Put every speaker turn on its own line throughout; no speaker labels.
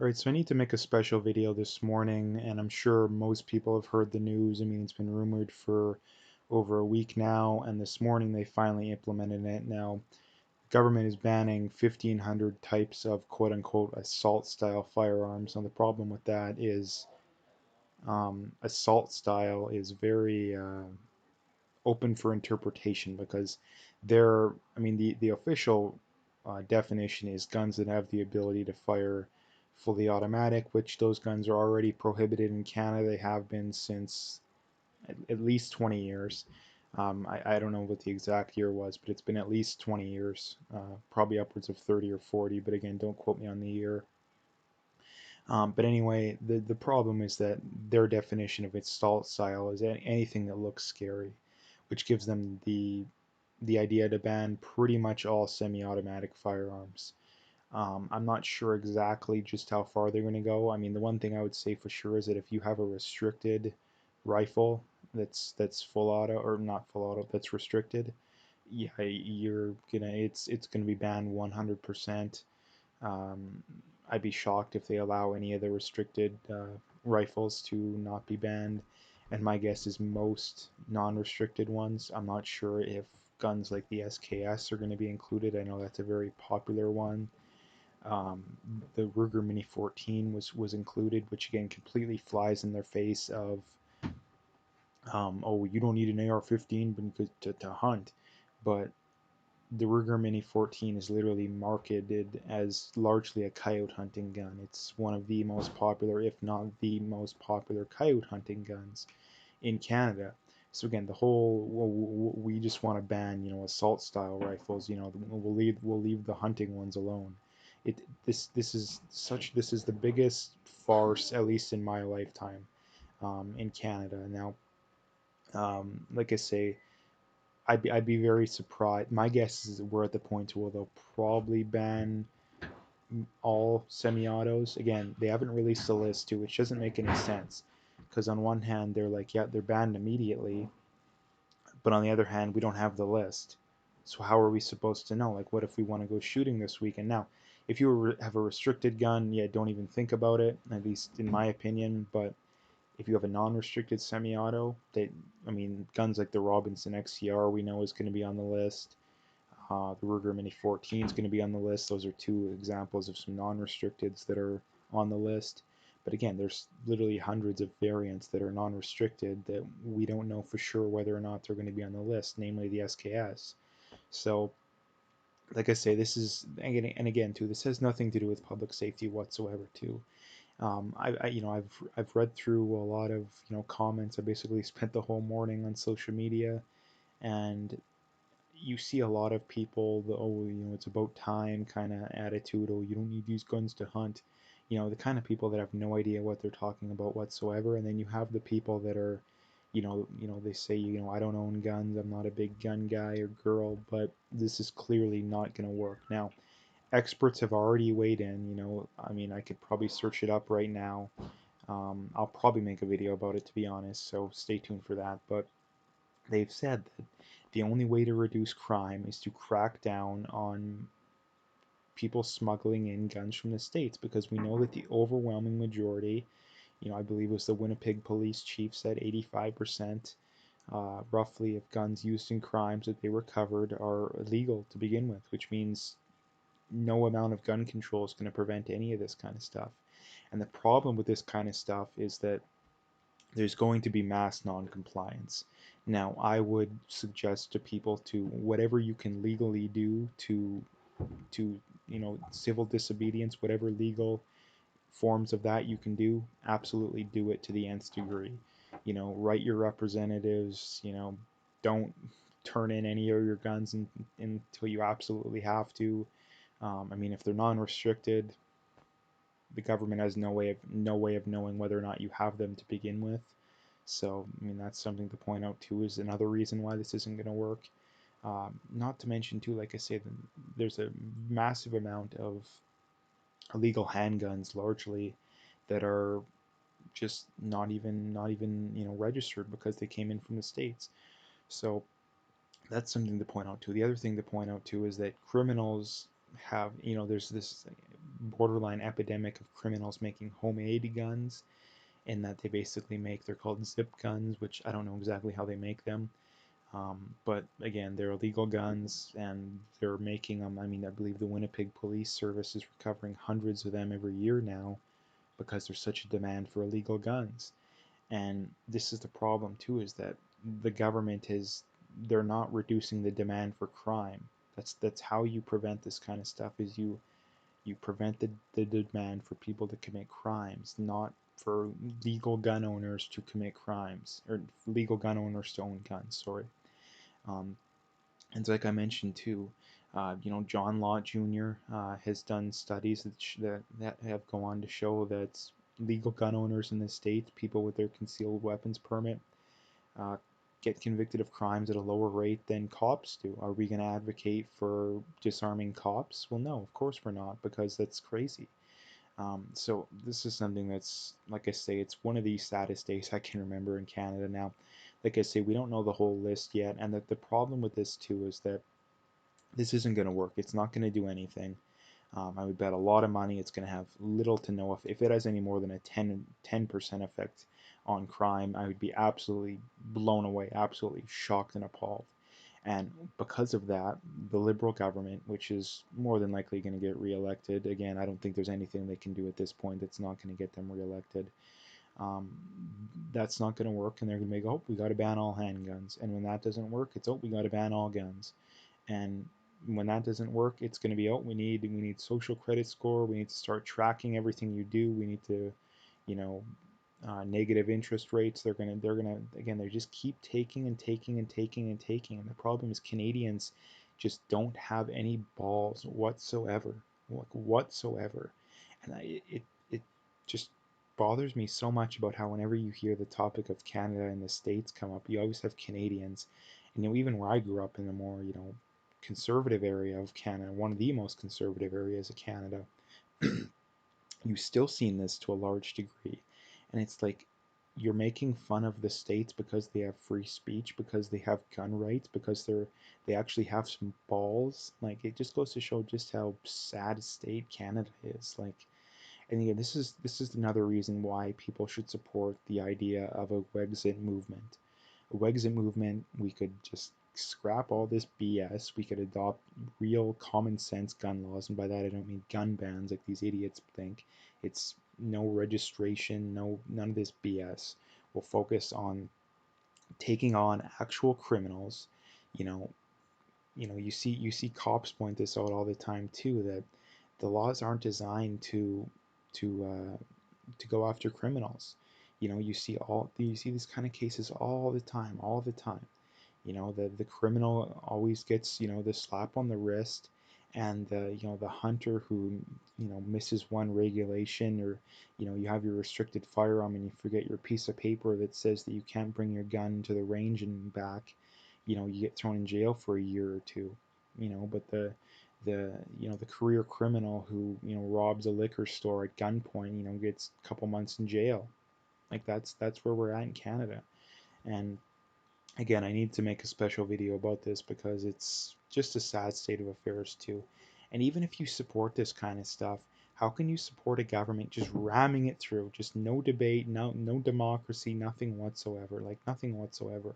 Alright, so I need to make a special video this morning, and I'm sure most people have heard the news. I mean, it's been rumored for over a week now, and this morning they finally implemented it. Now, government is banning 1,500 types of quote-unquote assault-style firearms. Now, the problem with that is assault style is very open for interpretation because I mean, the official definition is guns that have the ability to fire fully automatic, which those guns are already prohibited in Canada. They have been since at least 20 years. I don't know what the exact year was, but it's been at least 20 years, probably upwards of 30 or 40, but again, don't quote me on the year. But anyway, the problem is that their definition of assault style is anything that looks scary, which gives them the idea to ban pretty much all semi-automatic firearms. I'm not sure exactly just how far they're going to go. I mean, the one thing I would say for sure is that if you have a restricted rifle that's full auto or not full auto, that's restricted, yeah, it's gonna be banned 100%. Um, I'd be shocked if they allow any of the restricted rifles to not be banned. And my guess is most non-restricted ones. I'm not sure if guns like the SKS are going to be included. I know that's a very popular one. Um, the Ruger Mini 14 was included, which again completely flies in their face of, oh, you don't need an AR-15 to hunt, but the Ruger Mini 14 is literally marketed as largely a coyote hunting gun. It's one of the most popular, if not the most popular, coyote hunting guns in Canada. So again, the whole well, we just want to ban, assault style rifles. We'll leave the hunting ones alone. This is the biggest farce, at least in my lifetime, in Canada. Now, like I say, I'd be very surprised. My guess is we're at the point where they'll probably ban all semi-autos. Again, they haven't released a list too, which doesn't make any sense. Because on one hand, they're like, yeah, they're banned immediately, but on the other hand, we don't have the list. So how are we supposed to know? Like, what if we want to go shooting this weekend? Now, if you have a restricted gun, yeah, don't even think about it. At least in my opinion. But if you have a non-restricted semi-auto, I mean, guns like the Robinson XCR we know is going to be on the list. The Ruger Mini 14 is going to be on the list. Those are two examples of some non-restricteds that are on the list. But again, there's literally hundreds of variants that are non-restricted that we don't know for sure whether or not they're going to be on the list, namely the SKS. So, like I say, this is and again too, this has nothing to do with public safety whatsoever too. I've read through a lot of comments. I basically spent the whole morning on social media, and you see a lot of people, oh, it's about time kind of attitude. Oh, you don't need these guns to hunt. The kind of people that have no idea what they're talking about whatsoever. And then you have the people that are, they say, I don't own guns. I'm not a big gun guy or girl, but this is clearly not going to work. Now, experts have already weighed in. I mean, I could probably search it up right now. I'll probably make a video about it, to be honest, so stay tuned for that. But they've said that the only way to reduce crime is to crack down on people smuggling in guns from the States, because we know that the overwhelming majority, I believe it was the Winnipeg police chief said 85% roughly of guns used in crimes that they recovered are illegal to begin with, which means no amount of gun control is going to prevent any of this kind of stuff. And the problem with this kind of stuff is that there's going to be mass non-compliance. Now, I would suggest to people to whatever you can legally do to civil disobedience, whatever legal forms of that you can do, absolutely do it to the nth degree. Write your representatives. Don't turn in any of your guns until you absolutely have to. I mean, if they're non-restricted, the government has no way of knowing whether or not you have them to begin with. So, I mean, that's something to point out too, is another reason why this isn't going to work. Not to mention too, like I said, there's a massive amount of illegal handguns, largely, that are just not even registered because they came in from the States. So that's something to point out too. The other thing to point out too is that criminals have, there's this borderline epidemic of criminals making homemade guns, in that they basically make, they're called zip guns, which I don't know exactly how they make them. But again, they're illegal guns and they're making them. I mean, I believe the Winnipeg Police Service is recovering hundreds of them every year now because there's such a demand for illegal guns. And this is the problem too, is that the government is, they're not reducing the demand for crime. That's how you prevent this kind of stuff, is you prevent the demand for people to commit crimes, not for legal gun owners to commit crimes, or legal gun owners to own guns, sorry. um, and like I mentioned too, John Law Jr. Has done studies that have gone on to show that legal gun owners in the states, people with their concealed weapons permit, uh, get convicted of crimes at a lower rate than cops do. Are we going to advocate for disarming cops? Well, no, of course we're not, because that's crazy. So this is something that's, like I say, it's one of the saddest days I can remember in Canada now. Like I say, we don't know the whole list yet, and that the problem with this too is that this isn't going to work. It's not going to do anything. I would bet a lot of money it's going to have little to no, if it has any more than a 10% effect on crime, I would be absolutely blown away, absolutely shocked and appalled. And because of that, the Liberal government, which is more than likely going to get reelected, again, I don't think there's anything they can do at this point that's not going to get them reelected. Um, that's not going to work, and they're going to make, oh, we got to ban all handguns. And when that doesn't work, it's, oh, we got to ban all guns. And when that doesn't work, it's going to be, oh, we need social credit score. We need to start tracking everything you do. We need to, you know, negative interest rates. They're gonna again. They just keep taking and taking and taking and taking. And the problem is Canadians just don't have any balls whatsoever, like whatsoever. And it just bothers me so much about how whenever you hear the topic of Canada and the States come up, you always have Canadians. And even where I grew up in the more conservative area of Canada, one of the most conservative areas of Canada, you've still seen this to a large degree. And it's like you're making fun of the states because they have free speech, because they have gun rights, because they actually have some balls. Like, it just goes to show just how sad a state Canada is. Like, and again, this is another reason why people should support the idea of a Wexit movement. A Wexit movement, we could just scrap all this BS. We could adopt real common sense gun laws, and by that I don't mean gun bans like these idiots think. It's no registration, none of this BS. We'll focus on taking on actual criminals. You know, you see cops point this out all the time too, that the laws aren't designed to to go after criminals. You see these kind of cases all the time. The criminal always gets the slap on the wrist, and the hunter who misses one regulation, or you have your restricted firearm and you forget your piece of paper that says that you can't bring your gun to the range and back. You get thrown in jail for a year or two. But the career criminal who robs a liquor store at gunpoint gets a couple months in jail. Like, that's where we're at in Canada. And again, I need to make a special video about this because it's just a sad state of affairs too. And even if you support this kind of stuff, how can you support a government just ramming it through? Just no debate, no democracy, nothing whatsoever. Like, nothing whatsoever.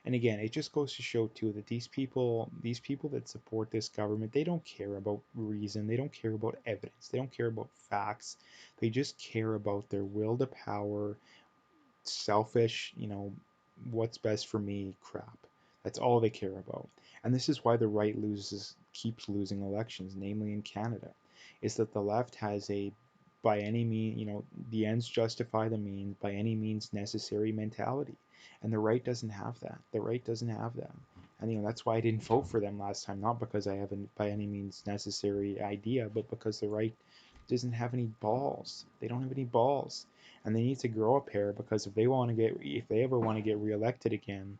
And again, it just goes to show too that these people that support this government, they don't care about reason, they don't care about evidence, they don't care about facts. They just care about their will to power, selfish, what's best for me crap. That's all they care about. And this is why the right keeps losing elections, namely in Canada, is that the left has a, by any means, the ends justify the means, by any means necessary mentality. And the right doesn't have that. The right doesn't have that. And that's why I didn't vote for them last time, not because I have a by any means necessary idea, but because the right doesn't have any balls. They don't have any balls, and they need to grow a pair, because if they ever want to get reelected again,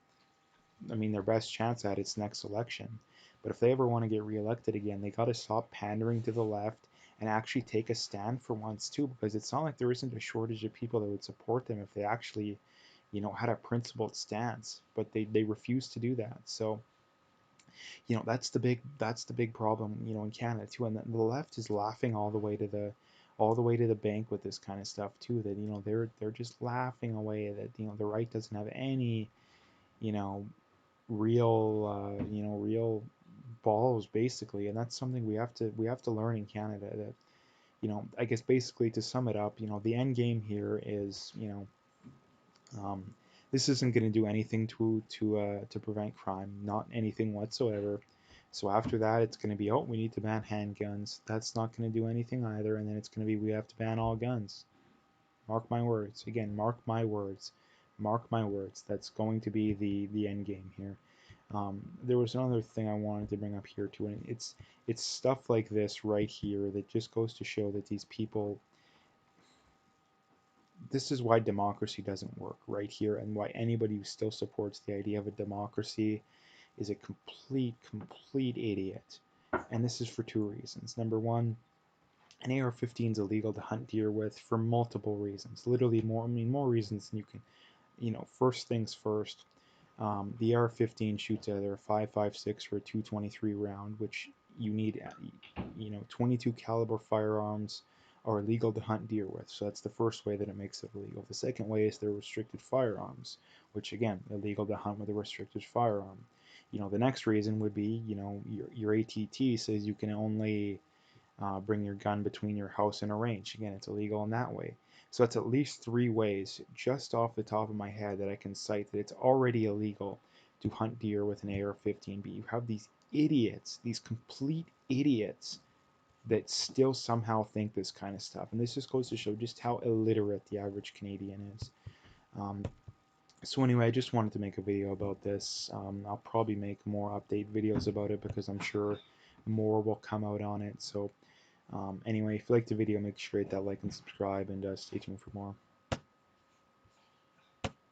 I mean, their best chance at it's next election. But if they ever want to get reelected again, they got to stop pandering to the left and actually take a stand for once too, because it's not like there isn't a shortage of people that would support them if they actually, had a principled stance. But they refuse to do that. So That's the big problem, in Canada too, and the left is laughing all the way to the bank with this kind of stuff too. That they're just laughing away that the right doesn't have any you know real balls basically, and that's something we have to learn in Canada. That I guess basically to sum it up, the end game here is um, this isn't going to do anything to prevent crime, not anything whatsoever. So after that, it's going to be, oh, we need to ban handguns. That's not going to do anything either. And then it's going to be, we have to ban all guns. Mark my words. Again, mark my words. Mark my words. That's going to be the end game here. There was another thing I wanted to bring up here too, and it's stuff like this right here that just goes to show that these people. This is why democracy doesn't work right here, and why anybody who still supports the idea of a democracy is a complete idiot. And this is for two reasons. Number one, an AR-15 is illegal to hunt deer with for multiple reasons. Literally more, I mean, more reasons than you can. First things first. The AR-15 shoots either a 5.56 or a 223 round, which you need, 22 caliber firearms are illegal to hunt deer with. So that's the first way that it makes it illegal. The second way is they're restricted firearms, which again, illegal to hunt with a restricted firearm. The next reason would be, your ATT says you can only bring your gun between your house and a range. Again, it's illegal in that way. So that's at least three ways, just off the top of my head, that I can cite that it's already illegal to hunt deer with an AR-15. But you have these idiots, these complete idiots, that still somehow think this kind of stuff. And this just goes to show just how illiterate the average Canadian is. Um, so anyway, I just wanted to make a video about this. I'll probably make more update videos about it because I'm sure more will come out on it. So anyway, if you liked the video, make sure to hit that like and subscribe, and stay tuned for more.